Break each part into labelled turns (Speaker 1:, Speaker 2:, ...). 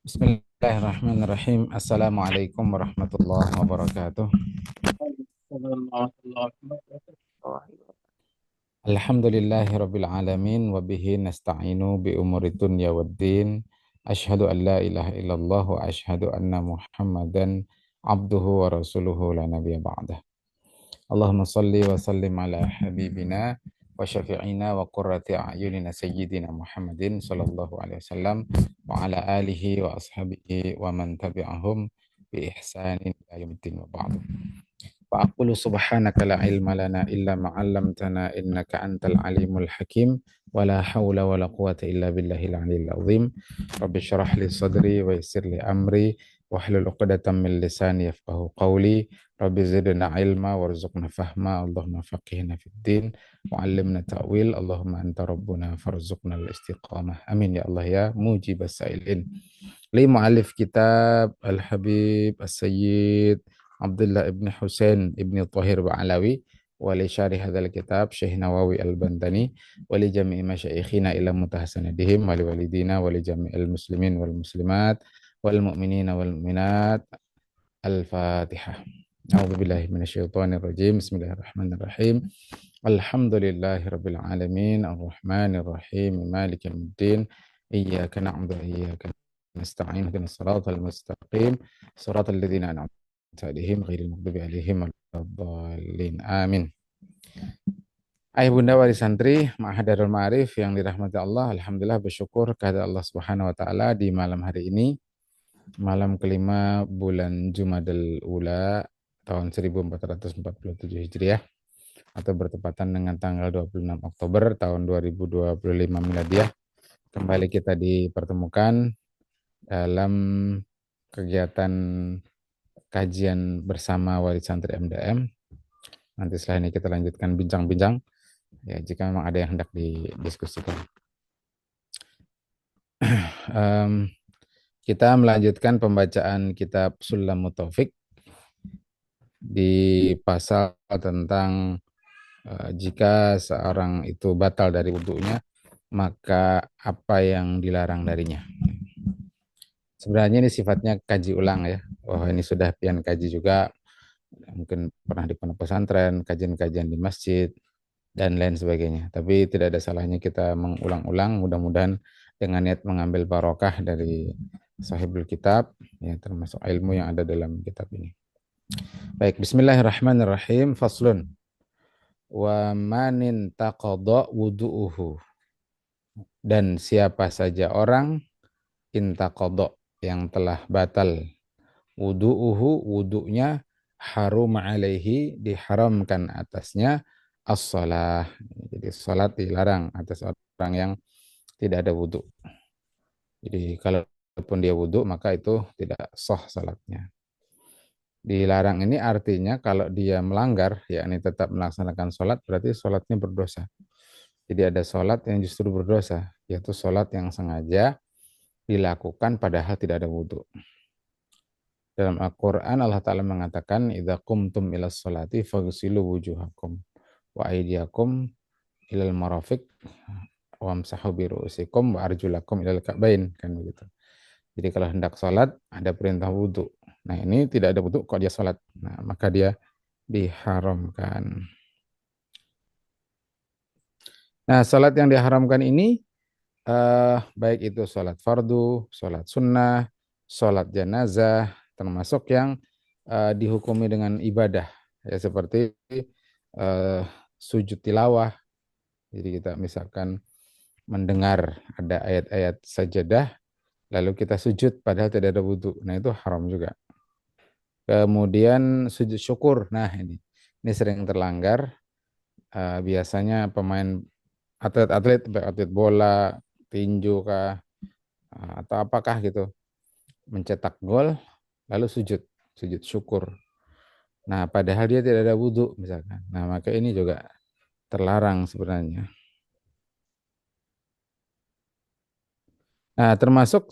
Speaker 1: Bismillahirrahmanirrahim. Assalamualaikum warahmatullahi wabarakatuh. Alhamdulillahirabbil alamin wa bihi nasta'inu bi umuri dunya waddin. Asyhadu an la ilaha illallah wa asyhadu anna Muhammadan abduhu wa rasuluhu la nabiyya ba'dah. Allahumma salli wa sallim ala habibina wa syafi'ina wa qurrati a'yunina sayyidina Muhammadin sallallahu alaihi wasallam wa ala alihi wa ashabihi wa man tabi'ahum bi ihsanin ila yaumiddin wa ba'du. Wa aqulu subhanaka la ilma lana illa ma 'allamtana innaka antal alimul hakim wa la haula wa la quwwata illa billahil aliyyil azim. Rabbi shrah li sadri wa yassir li amri wahlul 'uqdatam min lisani yafqahu qawli. Rabbi zidna ilma warzuqna fahma. Allahumma faqihna fid din wa 'allimna ta'wil. Allahumma anta rabbuna farzuqna al-istiqamah. Amin ya Allah ya mujibas sa'ilin. Li mu'allif kitab Al-Habib As-Sayyid Abdullah ibn Husain ibn Tahir Ba'alawi wa li syarih hadzal kitab Syekh Nawawi Al-Bantani wa li jami'i masyayikhina ila mutahassanidihim wa li walidina wa li jami'il muslimin wal muslimat wal mu'minina wal mu'minat. Al-Fatihah. A'udzu billahi minasyaitonir rajim. Bismillahirrahmanirrahim. Alhamdulillahirabbil alamin arrahmanir rahim maliki yaumiddin. Iyyaka na'budu wa iyyaka nasta'in ihdinas siratal mustaqim siratal ladzina an'amta alaihim ghairil maghdubi alaihim waladdallin. Amin. Ayah bunda wali santri Ma'had Darul Ma'arif yang dirahmati Allah, alhamdulillah bersyukur kepada Allah Subhanahu wa taala di malam hari ini, malam kelima bulan Jumadil Ula tahun 1447 Hijriah atau bertepatan dengan tanggal 26 Oktober tahun 2025 Miladiah. Kembali kita dipertemukan dalam kegiatan kajian bersama wali santri MDM. Nanti setelah ini kita lanjutkan bincang-bincang ya jika memang ada yang hendak didiskusikan. Kita melanjutkan pembacaan kitab Sulamut Taufik di pasal tentang jika seorang itu batal dari wudunya, maka apa yang dilarang darinya. Sebenarnya ini sifatnya kaji ulang ya. Oh, ini sudah pian kaji juga, mungkin pernah di pondok pesantren, kajian-kajian di masjid, dan lain sebagainya. Tapi tidak ada salahnya kita mengulang-ulang, mudah-mudahan dengan niat mengambil barokah dari sahibul kitab, ya, termasuk ilmu yang ada dalam kitab ini. Baik, bismillahirrahmanirrahim. Faslun. Wa manin taqadha wudu'uhu. Dan siapa saja orang intaqadha yang telah batal wudu'uhu, wudu'nya, harum alaihi, diharamkan atasnya as-shalah. Jadi salat dilarang atas orang yang tidak ada wudu. Jadi kalaupun dia wudu maka itu tidak sah salatnya. Dilarang ini artinya kalau dia melanggar, yakni tetap melaksanakan salat, berarti salatnya berdosa. Jadi ada salat yang justru berdosa, yaitu salat yang sengaja dilakukan padahal tidak ada wudu. Dalam Al-Quran Allah Ta'ala mengatakan, idza qumtum ilas salati faghsilu wujuhakum wa aydiyakum ilal marafiq wamsahu bi ru'usikum wa arjulakum ilal ka'bain, kan begitu. Jadi kalau hendak salat ada perintah wudu. Nah, ini tidak ada wudu kok dia salat. Nah, maka dia diharamkan. Nah, salat yang diharamkan ini baik itu salat fardu, salat sunnah, salat jenazah, termasuk yang dihukumi dengan ibadah, ya seperti sujud tilawah. Jadi kita misalkan mendengar ada ayat-ayat sajadah, lalu kita sujud padahal tidak ada wudu. Nah, itu haram juga. Kemudian sujud syukur. Nah, ini sering terlanggar. Biasanya pemain atlet bola, tinju kah, atau apakah gitu, mencetak gol lalu sujud syukur. Nah, padahal dia tidak ada wudu misalkan. Nah, maka ini juga terlarang sebenarnya. Nah, termasuk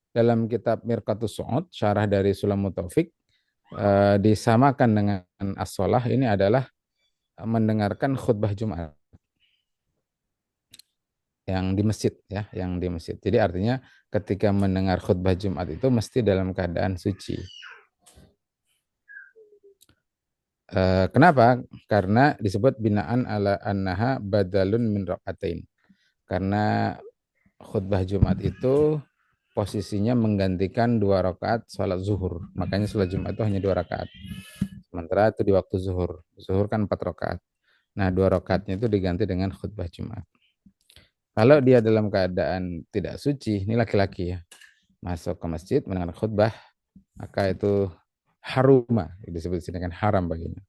Speaker 1: dalam kitab Mirqatus Su'ud, syarah dari Sulamut Taufik, disamakan dengan as-shalah ini adalah mendengarkan khutbah Jumat. yang di masjid ya, yang di masjid. Jadi artinya ketika mendengar khutbah Jumat itu mesti dalam keadaan suci. Kenapa? Karena disebut binaan ala annaha badalun min rakaatain. Karena khutbah Jumat itu posisinya menggantikan 2 rakaat sholat zuhur. Makanya sholat Jumat itu hanya 2 rakaat. Sementara itu di waktu zuhur. Zuhur kan 4 rakaat. Nah, 2 rakaatnya itu diganti dengan khutbah Jumat. Kalau dia dalam keadaan tidak suci, ini laki-laki ya, masuk ke masjid mendengar khutbah, maka itu haruma, disebut sini kan haram baginya.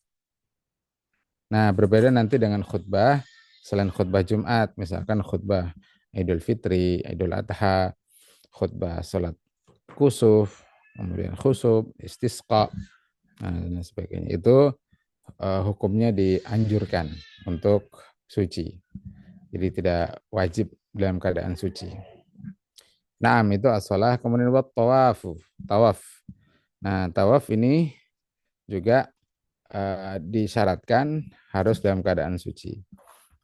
Speaker 1: Nah, berbeda nanti dengan khutbah selain khutbah Jumat, misalkan khutbah Idul Fitri, Idul Adha, khutbah salat kusuf, kemudian khusuf, istisqa, dan sebagainya. Itu hukumnya dianjurkan untuk suci. Jadi tidak wajib dalam keadaan suci. Naam itu as-shalah, kemudian buat tawaf. Nah, tawaf ini juga disyaratkan harus dalam keadaan suci.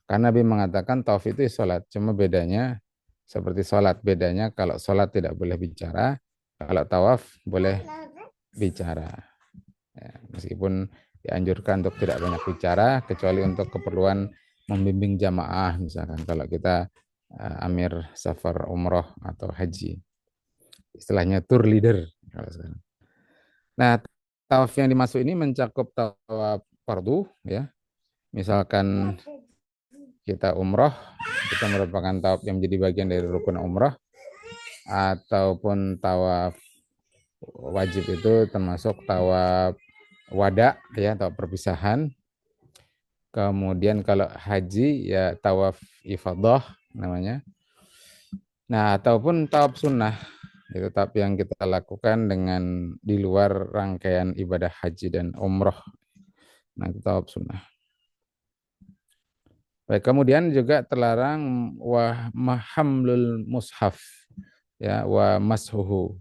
Speaker 1: Karena Nabi mengatakan tawaf itu sholat, cuma bedanya seperti sholat, bedanya kalau sholat tidak boleh bicara, kalau tawaf boleh bicara. Ya, meskipun dianjurkan untuk tidak banyak bicara, kecuali untuk keperluan membimbing jamaah, misalkan kalau kita amir safar umroh atau haji. Istilahnya tour leader. Nah, tawaf yang dimaksud ini mencakup tawaf fardu, ya. Misalkan kita umroh, kita merupakan tawaf yang menjadi bagian dari rukun umroh, ataupun tawaf wajib itu termasuk tawaf wada, ya, tawaf perpisahan. Kemudian kalau haji ya tawaf ifadah namanya. Nah, ataupun tawaf sunnah, itu tawaf yang kita lakukan dengan di luar rangkaian ibadah haji dan umroh. Nah, itu tawaf sunnah. Baik, kemudian juga terlarang wa mahamlul mushaf, ya, wa mashuhu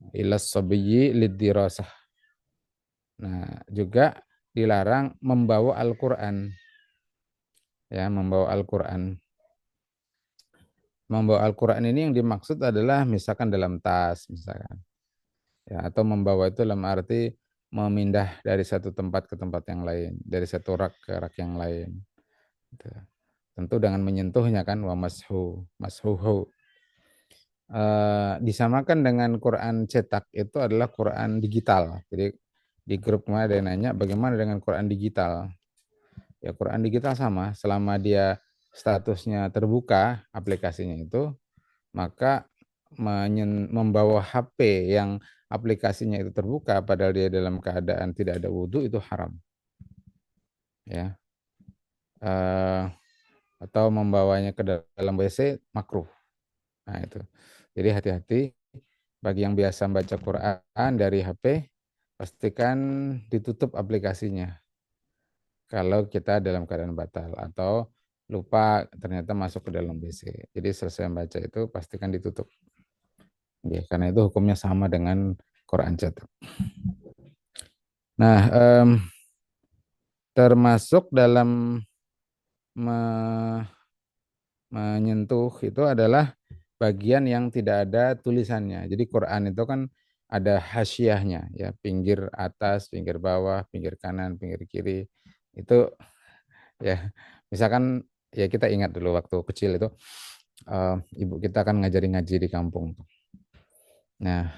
Speaker 1: ila sabiyyi lidirasah. Nah, juga dilarang membawa Al-Qur'an, ya, membawa Al-Qur'an. Membawa Al-Qur'an ini yang dimaksud adalah misalkan dalam tas, misalkan. Ya, atau membawa itu dalam arti memindah dari satu tempat ke tempat yang lain, dari satu rak ke rak yang lain. Gitu. Tentu dengan menyentuhnya kan wa mashuhu. Disamakan dengan Quran cetak itu adalah Quran digital. Jadi di grup kemarin ada yang nanya bagaimana dengan Quran digital. Ya Quran digital sama, selama dia statusnya terbuka aplikasinya itu, maka membawa HP yang aplikasinya itu terbuka padahal dia dalam keadaan tidak ada wudhu itu haram. Ya. Atau membawanya ke dalam WC makruh. Nah itu. Jadi hati-hati bagi yang biasa baca Quran dari HP, pastikan ditutup aplikasinya. Kalau kita dalam keadaan batal atau lupa ternyata masuk ke dalam WC. Jadi selesai membaca itu pastikan ditutup. Ya, karena itu hukumnya sama dengan Quran cetak. Nah, termasuk dalam menyentuh itu adalah bagian yang tidak ada tulisannya. Jadi Quran itu kan ada hasyiahnya, ya, pinggir atas, pinggir bawah, pinggir kanan, pinggir kiri. Itu ya, misalkan ya kita ingat dulu waktu kecil itu ibu kita kan ngajari ngaji di kampung. Nah,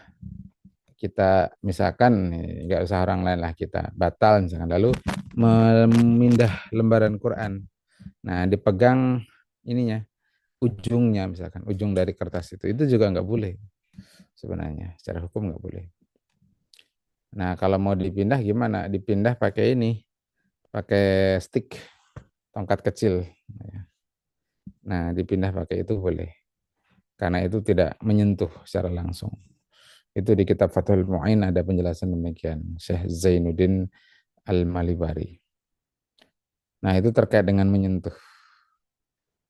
Speaker 1: kita misalkan nggak usah orang lain lah, kita batal misalkan lalu memindah lembaran Quran. Nah, dipegang ininya, ujungnya misalkan, ujung dari kertas itu juga nggak boleh sebenarnya, secara hukum nggak boleh. Nah, kalau mau dipindah gimana? Dipindah pakai ini, pakai stick, tongkat kecil. Nah, dipindah pakai itu boleh. Karena itu tidak menyentuh secara langsung. Itu di kitab Fathul Mu'in ada penjelasan demikian. Syekh Zainuddin Al-Malibari. Nah, itu terkait dengan menyentuh.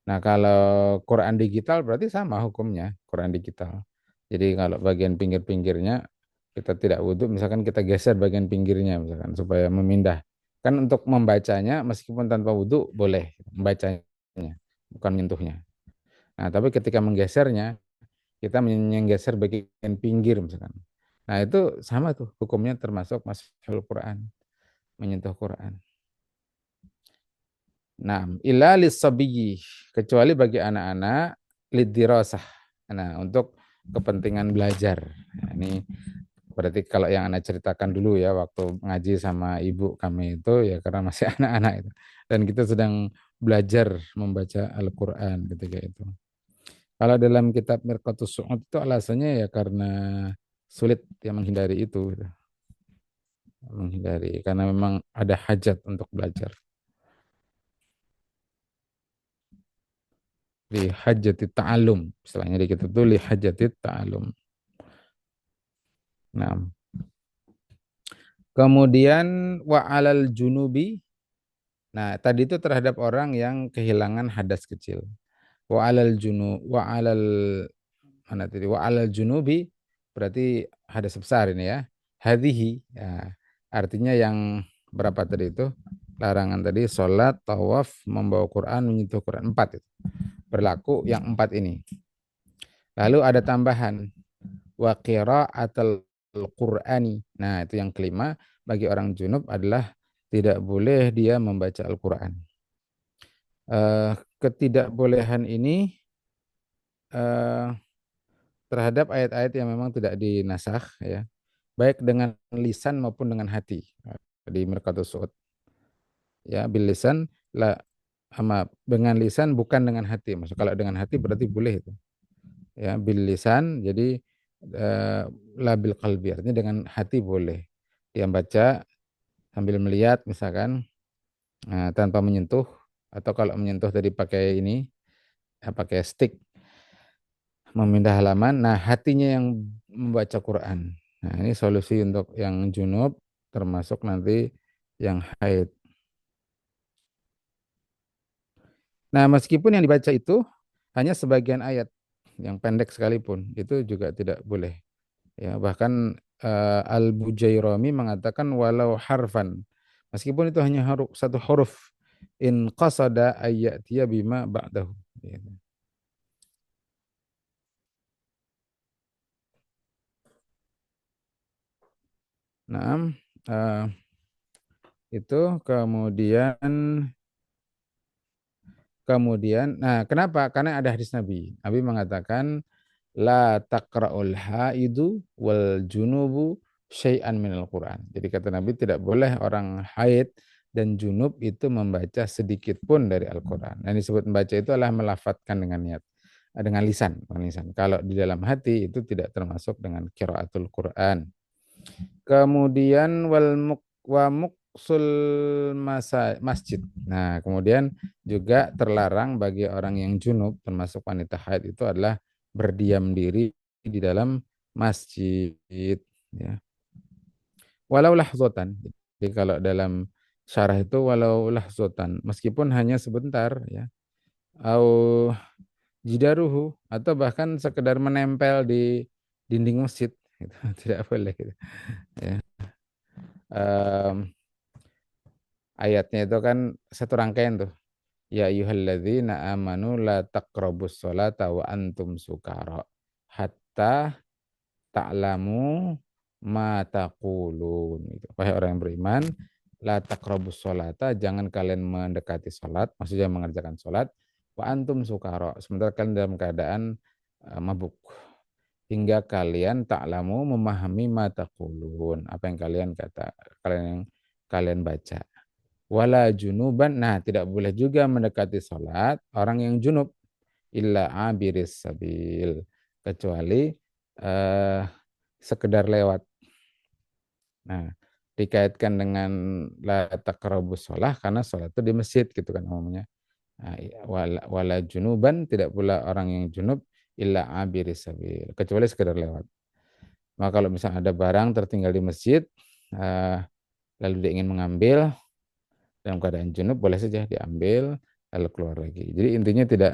Speaker 1: Nah, kalau Quran digital berarti sama hukumnya, Quran digital. Jadi kalau bagian pinggir-pinggirnya kita tidak wudhu, misalkan kita geser bagian pinggirnya misalkan supaya memindah. Kan untuk membacanya meskipun tanpa wudhu boleh membacanya, bukan menyentuhnya. Nah, tapi ketika menggesernya, kita menggeser bagian pinggir misalkan. Nah, itu sama tuh hukumnya termasuk masukul Quran, menyentuh Quran. Nah, illa lisabiyyi, kecuali bagi anak-anak lidirasah. Nah, untuk kepentingan belajar. Nah, ini berarti kalau yang anak ceritakan dulu ya waktu ngaji sama ibu kami itu ya karena masih anak-anak itu. Dan kita sedang belajar membaca Al-Qur'an ketika itu. Kalau dalam kitab Mirqatus Su'ud itu alasannya ya karena sulit ya menghindari itu gitu. Menghindari karena memang ada hajat untuk belajar. Li hajati ta'alum istilahnya di kitab itu li hajati ta'alum. Nah, kemudian wa alal junubi. Nah, tadi itu terhadap orang yang kehilangan hadas kecil. Wa alal mana tadi? Wa alal junubi berarti hadas besar ini ya. Hadhihi ya, artinya yang berapa tadi itu? Larangan tadi salat, tawaf, membawa Quran, menyentuh Quran. Empat itu. Berlaku yang empat ini. Lalu ada tambahan wa qiraatul Qur'ani. Nah, itu yang kelima, bagi orang junub adalah tidak boleh dia membaca Al-Qur'an. Ketidakbolehan ini eh, terhadap ayat-ayat yang memang tidak dinasakh ya, baik dengan lisan maupun dengan hati. Di Mirqatus Su'ud ya, bil lisan la sama dengan lisan bukan dengan hati. Maksud kalau dengan hati berarti boleh itu. Ya, bil lisan jadi eh, la bil qalbi artinya dengan hati boleh. Dia baca sambil melihat misalkan tanpa menyentuh atau kalau menyentuh tadi pakai ini pakai stick memindah halaman. Nah, hatinya yang membaca Quran. Nah, ini solusi untuk yang junub termasuk nanti yang haid. Nah, meskipun yang dibaca itu hanya sebagian ayat yang pendek sekalipun, itu juga tidak boleh. Ya, bahkan Al-Bujairami mengatakan walau harfan. Meskipun itu hanya satu huruf in qasada ayyatiya bima ba'dahu. Gitu. Nah, eh, itu kemudian nah kenapa? Karena ada hadis Nabi. Nabi mengatakan la taqra'ul haidu wal junubu syai'an minal Quran. Jadi kata Nabi tidak boleh orang haid dan junub itu membaca sedikit pun dari Al-Quran. Dan disebut membaca itu adalah melafatkan dengan niat. Dengan lisan, dengan lisan. Kalau di dalam hati itu tidak termasuk dengan qiraatul Quran. Kemudian wa muksul masjid. Nah, kemudian juga terlarang bagi orang yang junub termasuk wanita haid itu adalah berdiam diri di dalam masjid ya. Walau lahzotan. Jadi kalau dalam syarah itu walau lahzotan meskipun hanya sebentar ya. Au jidaruhu atau bahkan sekedar menempel di dinding masjid itu tidak boleh gitu. Ya. Em, ayatnya itu kan satu rangkaian tuh. Ya ayyuhalladzina amanu la taqrabus sholata wa antum sukara hatta ta'lamu ma taqulun gitu. Wahai orang yang beriman, la taqrabus sholata, jangan kalian mendekati salat, maksudnya mengerjakan salat wa antum sukara, sementara kalian dalam keadaan mabuk. Hingga kalian ta'lamu memahami ma taqulun, apa yang kalian baca. Wala junuban, nah tidak boleh juga mendekati salat orang yang junub illa abiris sabil, kecuali eh, sekedar lewat. Nah, dikaitkan dengan la taqrabus shalah karena salat itu di masjid gitu kan umumnya. Nah, wala junuban, tidak pula orang yang junub illa abiris sabil, kecuali sekedar lewat. Maka kalau misalnya ada barang tertinggal di masjid eh, lalu dia ingin mengambil dalam keadaan junub boleh saja diambil lalu keluar lagi. Jadi intinya tidak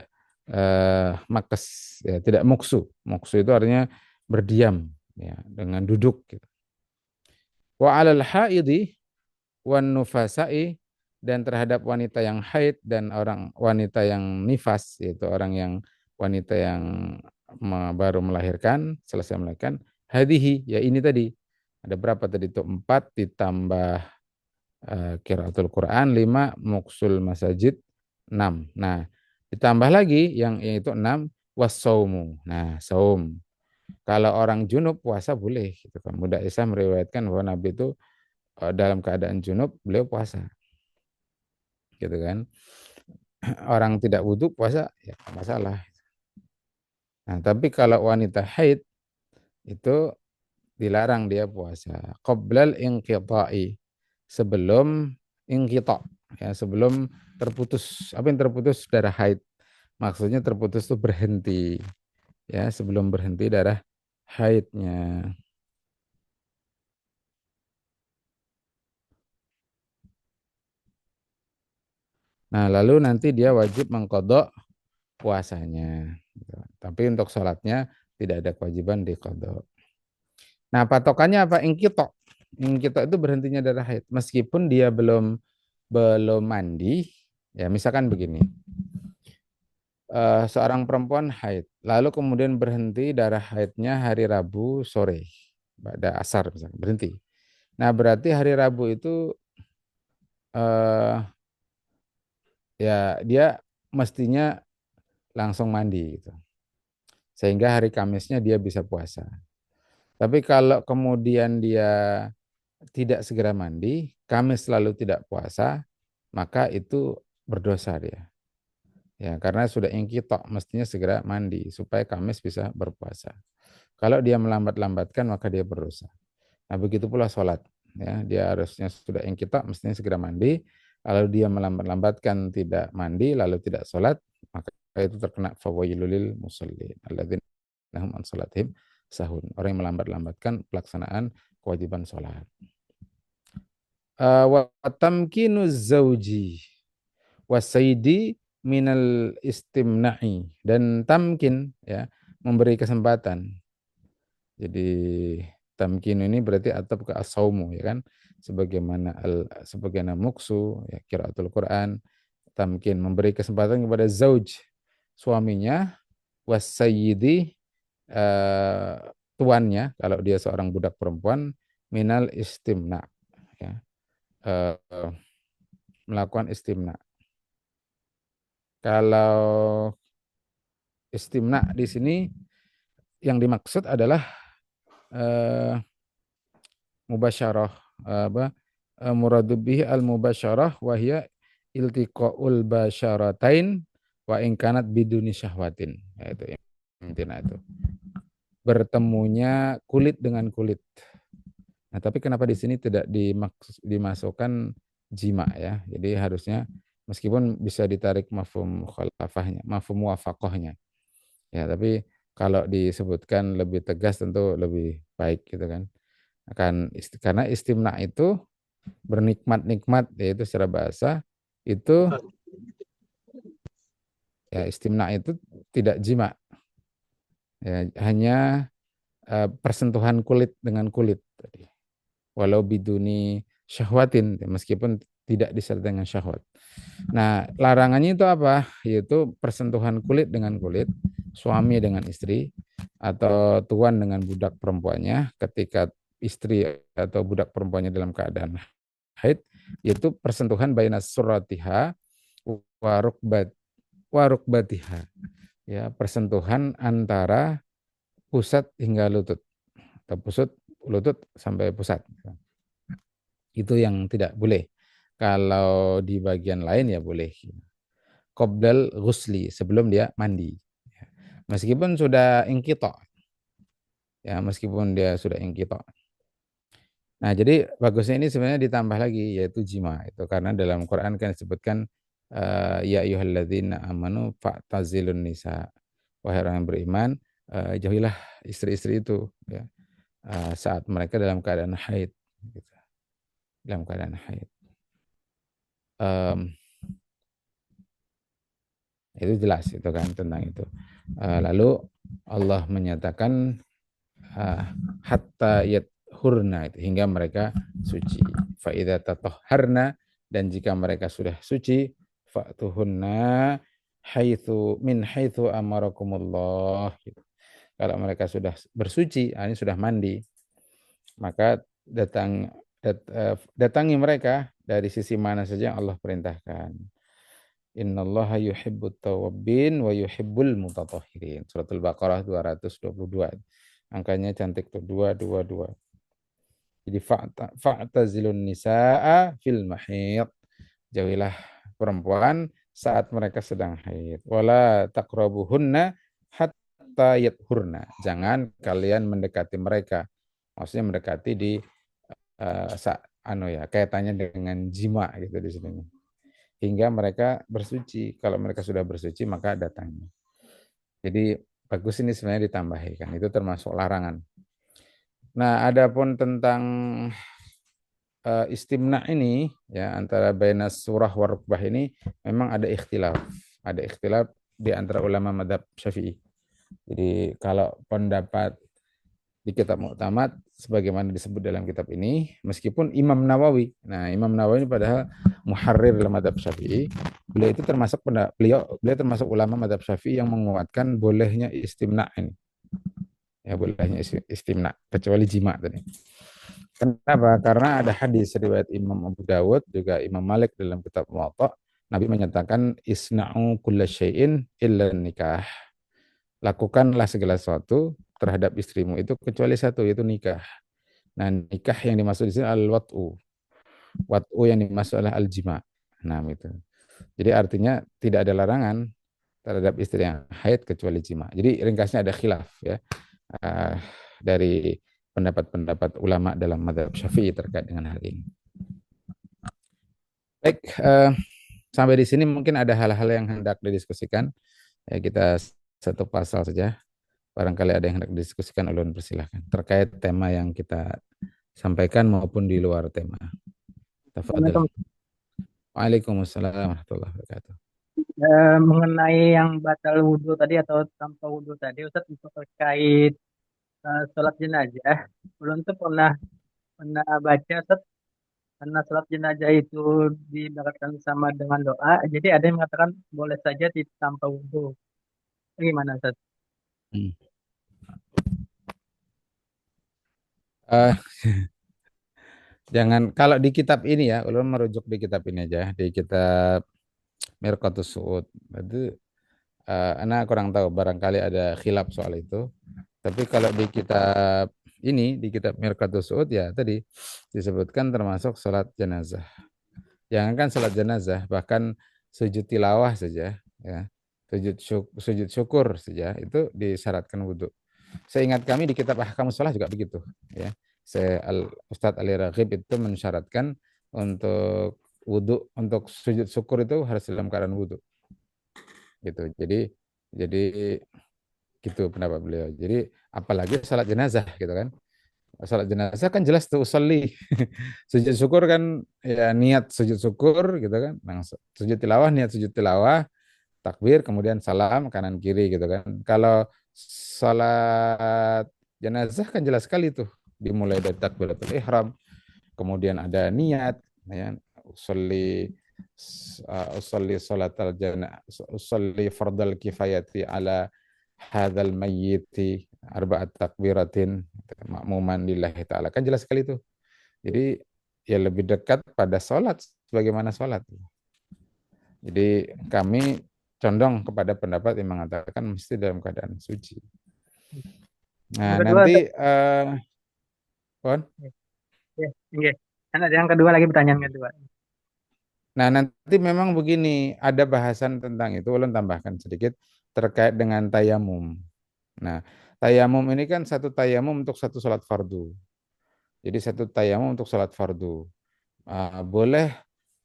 Speaker 1: makes ya, tidak muksu. Muksu itu artinya berdiam ya dengan duduk gitu. Wa 'alal haidi wan nufasai, dan terhadap wanita yang haid dan orang wanita yang nifas yaitu orang yang wanita yang baru melahirkan, selesai melahirkan, hadhihi, ya ini tadi. Ada berapa tadi itu? 4 ditambah qiraatul Quran, 5 muksul masajid, 6. Nah, ditambah lagi yang itu 6 wasaumu. Nah, saum. Kalau orang junub puasa boleh gitu kan. Muda Isa meriwayatkan bahwa Nabi itu dalam keadaan junub beliau puasa. Gitu kan. Orang tidak wudhu puasa ya tidak masalah. Nah, tapi kalau wanita haid itu dilarang dia puasa. Qoblal inqita'i, sebelum inqita', ya, sebelum terputus. Apa yang terputus? Darah haid. Maksudnya terputus itu berhenti, ya, sebelum berhenti darah haidnya. Nah, lalu nanti dia wajib mengkodok puasanya. Gitu. Tapi untuk sholatnya tidak ada kewajiban dikodok. Nah, patokannya apa? Ingkito. Ingkito itu berhentinya darah haid. Meskipun dia belum mandi, ya misalkan begini. Seorang perempuan haid, lalu kemudian berhenti darah haidnya hari Rabu sore, pada asar misalkan, berhenti. Nah, berarti hari Rabu itu eh, ya dia mestinya langsung mandi gitu. Sehingga hari Kamisnya dia bisa puasa. Tapi kalau kemudian dia tidak segera mandi, Kamis selalu tidak puasa, maka itu berdosa dia. Ya, karena sudah ingkitok, mestinya segera mandi supaya Kamis bisa berpuasa. Kalau dia melambat-lambatkan maka dia berdosa. Nah, begitu pula sholat. Ya, dia harusnya sudah ingkitok, mestinya segera mandi. Kalau dia melambat-lambatkan tidak mandi lalu tidak sholat, maka itu terkena fawailul musallin alladzina hum an sholatihim sahun. Orang yang melambat-lambatkan pelaksanaan kewajiban sholat. Wa tamkinu zauji wasaidi minal istimna'i, dan tamkin, ya, memberi kesempatan. Jadi tamkin ini berarti atap ke asaumu, ya kan, sebagaimana muksu, ya, qiraatul Quran. Tamkin memberi kesempatan kepada zauj, suaminya, wasayyidi, eh, tuannya kalau dia seorang budak perempuan, minal istimna, ya, eh, melakukan istimna. Kalau istimna di sini yang dimaksud adalah eh, mubasyarah, apa, muradu bihi al mubasyarah wa hiya iltiqaul basyaratain wa in kanat biduni syahwatin. Itu intinya itu. Bertemunya kulit dengan kulit. Nah, tapi kenapa di sini tidak dimasukkan jima, ya? Jadi harusnya meskipun bisa ditarik mafhum khalafahnya, mafhum muwafaqahnya. Ya, tapi kalau disebutkan lebih tegas tentu lebih baik gitu kan. Karena istimna itu bernikmat-nikmat, yaitu secara bahasa itu, ya, istimna itu tidak jima, ya, hanya persentuhan kulit dengan kulit tadi. Walau biduni syahwatin, meskipun tidak disertai dengan syahwat. Nah, larangannya itu apa? Yaitu persentuhan kulit dengan kulit, suami dengan istri, atau tuan dengan budak perempuannya ketika istri atau budak perempuannya dalam keadaan haid, yaitu persentuhan baina suratiha wa rukbatiha. Ya, persentuhan antara pusat hingga lutut, atau lutut sampai pusat. Itu yang tidak boleh. Kalau di bagian lain ya boleh. Qoblal ghusli, sebelum dia mandi. Meskipun sudah ingkito. Ya, meskipun dia sudah ingkito. Nah, jadi bagusnya ini sebenarnya ditambah lagi, yaitu jima. Itu karena dalam Quran kan disebutkan ya ayyuhalladzina amanu fa'tazilun nisa. Wahai orang yang beriman, jauhilah istri-istri itu, ya, saat mereka dalam keadaan haid, gitu. Dalam keadaan haid. Itu jelas itu kan tentang itu. Lalu Allah menyatakan hatta yathurna, itu hingga mereka suci. Fa idza tatahharna, dan jika mereka sudah suci, fa'tuhunna, min haitsu amarakumullah gitu. Kalau mereka sudah bersuci, ini sudah mandi, maka datangi mereka dari sisi mana saja yang Allah perintahkan. Innallaha yuhibbut tawwabbin wa yuhibbul mutatahhirin. Suratul Baqarah 222. Angkanya cantik tuh 222. Jadi fa'tazilun nisaa fil mahid. Jauhilah perempuan saat mereka sedang haid. Wala taqrabuhunna hatta yathurna. Jangan kalian mendekati mereka. Maksudnya mendekati di kaitannya dengan jima gitu di sini. Hingga mereka bersuci. Kalau mereka sudah bersuci maka datangi. Jadi bagus ini sebenarnya ditambahi kan. Itu termasuk larangan. Nah, adapun tentang istimna ini ya antara bainas surah warukbah ini memang ada ikhtilaf. Ada ikhtilaf di antara ulama madhab Syafi'i. Jadi kalau pendapat di kitab Mu'tamad sebagaimana disebut dalam kitab ini, meskipun Imam Nawawi, nah Imam Nawawi ini padahal muharrir dalam madhab Syafi'i, beliau itu termasuk beliau termasuk ulama madhab Syafi'i yang menguatkan bolehnya istimna ini. Ya bolehnya istimna kecuali jima tadi. Kenapa? Karena ada hadis riwayat Imam Abu Dawud juga Imam Malik dalam kitab Muwatta, Nabi menyatakan isna'u kulla syai'in illa nikah. Lakukanlah segala sesuatu terhadap istrimu itu kecuali satu yaitu nikah. Nah, nikah yang dimaksud di sini al-wat'u. Wat'u yang dimaksud adalah al-jima. Nah, itu. Jadi artinya tidak ada larangan terhadap istri yang haid kecuali jima. Jadi ringkasnya ada khilaf ya. Dari pendapat-pendapat ulama dalam mazhab Syafi'i terkait dengan hal ini. Baik, sampai di sini mungkin ada hal-hal yang hendak didiskusikan. Ya, kita satu pasal saja. Barangkali ada yang hendak didiskusikan, ulun persilahkan. Terkait tema yang kita sampaikan maupun di luar tema. Tafadhal. Waalaikumsalam warahmatullahi wabarakatuh.
Speaker 2: Mengenai yang batal wudhu tadi atau tanpa wudhu tadi, Ustaz, untuk terkait sholat jenazah, belum tuh pernah pernah baca, Ustaz, karena sholat jenazah itu diibaratkan sama dengan doa, jadi ada yang mengatakan boleh saja tanpa wudhu. Gimana, Ustaz?
Speaker 1: Hmm. Uh, Jangan kalau di kitab ini ya, ulun merujuk di kitab ini aja, di kitab Mirqatus Su'ud. Itu anak kurang tahu, barangkali ada khilaf soal itu. Tapi kalau di kitab ini, di kitab Mirqatus Su'ud ya tadi disebutkan termasuk sholat jenazah. Jangankan sholat jenazah, bahkan sujud tilawah saja, ya, sujud syukur saja itu disyaratkan wudhu. Seingat kami di kitab Ahkamus Shalah juga begitu, ya. Ustadz Ali Raghib itu mensyaratkan untuk wudhu, untuk sujud syukur itu harus dalam keadaan wudhu, gitu. Jadi gitu pendapat beliau. Jadi apalagi salat jenazah, gitu kan? Salat jenazah kan jelas tuh usolli. Sujud syukur kan ya niat sujud syukur, gitu kan? Sujud tilawah niat sujud tilawah, takbir kemudian salam kanan kiri, gitu kan? Kalau salat jenazah kan jelas sekali tuh, dimulai dari takbiratul ihram, kemudian ada niat, ya, usolli usolli salatal jana usolli fardal kifayati ala hadzal mayyiti arba'at takbiratin makmuman lillahi ta'ala, kan jelas sekali tuh. Jadi ya lebih dekat pada sholat sebagaimana sholat. Jadi kami condong kepada pendapat yang mengatakan mesti dalam keadaan suci.
Speaker 2: Yang
Speaker 1: Nah,
Speaker 2: kedua,
Speaker 1: nanti
Speaker 2: Ustaz.
Speaker 1: Pon?
Speaker 2: Ya, ya. Kan ada yang kedua lagi, pertanyaan kedua.
Speaker 1: Nah, nanti memang begini, ada bahasan tentang itu, ulun tambahkan sedikit terkait dengan tayamum. Nah, tayamum ini kan satu tayamum untuk satu sholat fardu. Jadi satu tayamum untuk sholat fardu. Boleh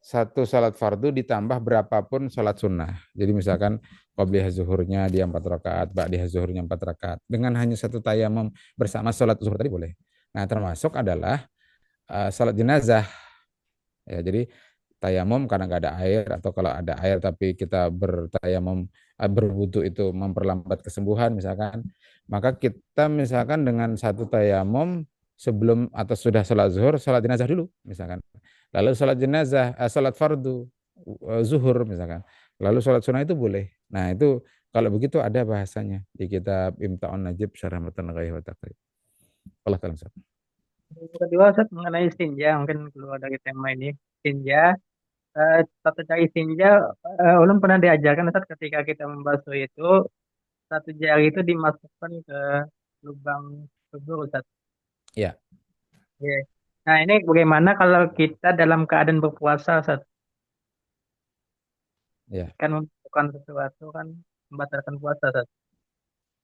Speaker 1: satu sholat fardu ditambah berapapun sholat sunnah. Jadi misalkan qobliyah zuhurnya dia 4 rakaat, ba'diyah zuhurnya 4 rakaat. Dengan hanya satu tayamum bersama sholat zuhur tadi boleh. Nah, termasuk adalah sholat jenazah. Ya, jadi tayamum karena nggak ada air, atau kalau ada air tapi kita bertayamum berwudu itu memperlambat kesembuhan misalkan, maka kita misalkan dengan satu tayamum sebelum atau sudah sholat zuhur, sholat jenazah dulu misalkan, lalu sholat jenazah sholat fardu zuhur misalkan, Lalu sholat sunnah itu boleh. Nah itu kalau begitu ada bahasanya di kitab Imta'un Najib Syarah Matan Ghaih wa Taqrib. Allah taala.
Speaker 2: Yang kedua, Ustaz, mengenai istinja, mungkin keluar dari tema ini. Istinja, tata cara istinja, ulun pernah diajarkan, Ustaz, ketika kita membasuh itu, satu jari itu dimasukkan ke lubang kubur, Ustaz.
Speaker 1: Ya,
Speaker 2: Oke. Nah, ini bagaimana kalau kita dalam keadaan berpuasa, Ustaz?
Speaker 1: ya,
Speaker 2: Kan melakukan sesuatu kan membatalkan puasa, Ustaz.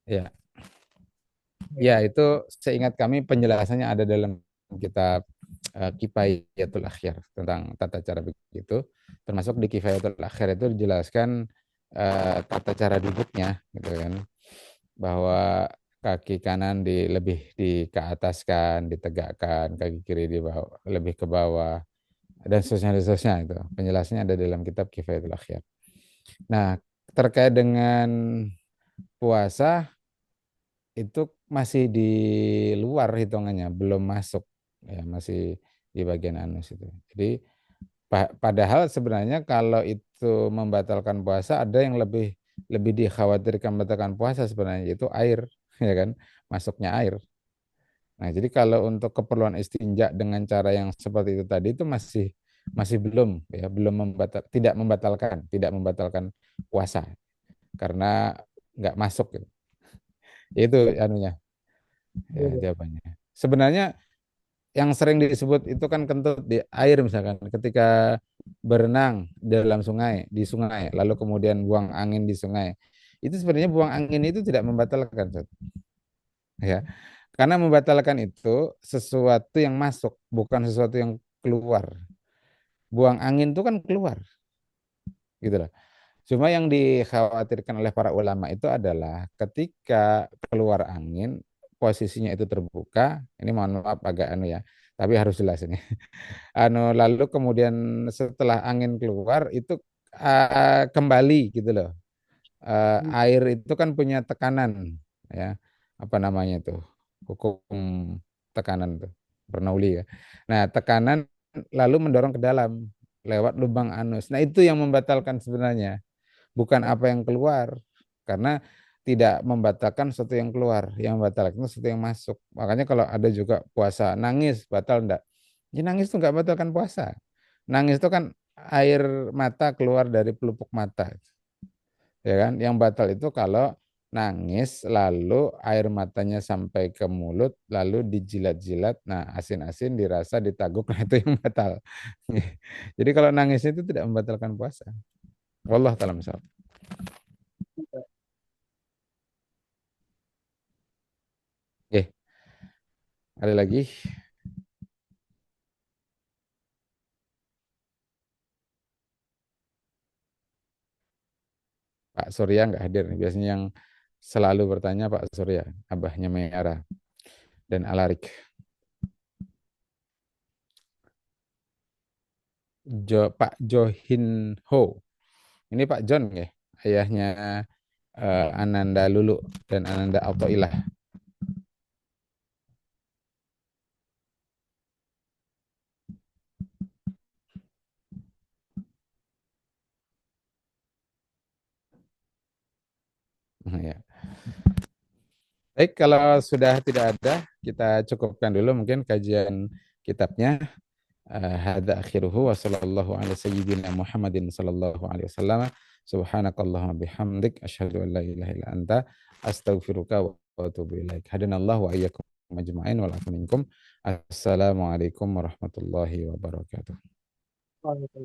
Speaker 1: ya.
Speaker 2: Oke.
Speaker 1: Ya, itu seingat kami penjelasannya ada dalam kitab Kifayatul Akhyar tentang tata cara begitu. Termasuk di Kifayatul Akhyar itu dijelaskan tata cara duduknya, gitu kan, bahwa kaki kanan lebih di ke ataskan, ditegakkan, kaki kiri di bawah, lebih ke bawah, dan seterusnya itu. Penjelasannya ada dalam kitab Kifayatul Akhyar. Nah, terkait dengan puasa itu masih di luar hitungannya, belum masuk ya, masih di bagian anus itu. Jadi padahal sebenarnya kalau itu membatalkan puasa ada yang lebih lebih dikhawatirkan membatalkan puasa sebenarnya yaitu air ya kan, masuknya air. Nah, jadi kalau untuk keperluan istinja dengan cara yang seperti itu tadi itu masih masih belum ya, belum tidak membatalkan puasa karena nggak masuk gitu. Itu anunya ya jawabannya. Sebenarnya yang sering disebut itu kan kentut di air misalkan ketika berenang dalam sungai di sungai lalu kemudian buang angin di sungai itu sebenarnya buang angin itu tidak membatalkan Sob. Ya karena membatalkan itu sesuatu yang masuk bukan sesuatu yang keluar. Buang angin itu kan keluar gitu loh. Cuma yang dikhawatirkan oleh para ulama itu adalah ketika keluar angin, posisinya itu terbuka. Ini mohon maaf agak anu ya, tapi harus jelas ini. Anu lalu kemudian setelah angin keluar itu kembali gitu loh. Air itu kan punya tekanan ya. Apa namanya itu? Hukum tekanan tuh. Bernoulli ya. Nah, tekanan lalu mendorong ke dalam lewat lubang anus. Nah, itu yang membatalkan sebenarnya bukan apa yang keluar karena tidak membatalkan sesuatu yang keluar yang membatalkan sesuatu yang masuk makanya kalau ada juga puasa nangis batal enggak ya nangis itu enggak batalkan puasa nangis itu kan air mata keluar dari pelupuk mata ya kan yang batal itu kalau nangis lalu air matanya sampai ke mulut lalu dijilat-jilat nah asin-asin dirasa ditaguk nah itu yang batal jadi kalau nangis itu tidak membatalkan puasa wallah taala misal. Oke, ada lagi Pak Surya nggak hadir nih. Biasanya yang selalu bertanya Pak Surya, abahnya Meara dan Alarik. Pak Johin Ho. Ini Pak John ya, ayahnya Ananda Lulu dan Ananda Athaillah. Ya. Baik, kalau sudah tidak ada, kita cukupkan dulu mungkin kajian kitabnya. Hadza akhiruhu wa sallallahu ala sayyidina Muhammadin sallallahu alaihi wasallam. Subhanakallahumma bihamdik asyhadu an la ilaha illa anta astaghfiruka wa atubu ilaik. Hadanallahu wa iyyakum ajma'in wal afu minkum. Assalamualaikum warahmatullahi wabarakatuh.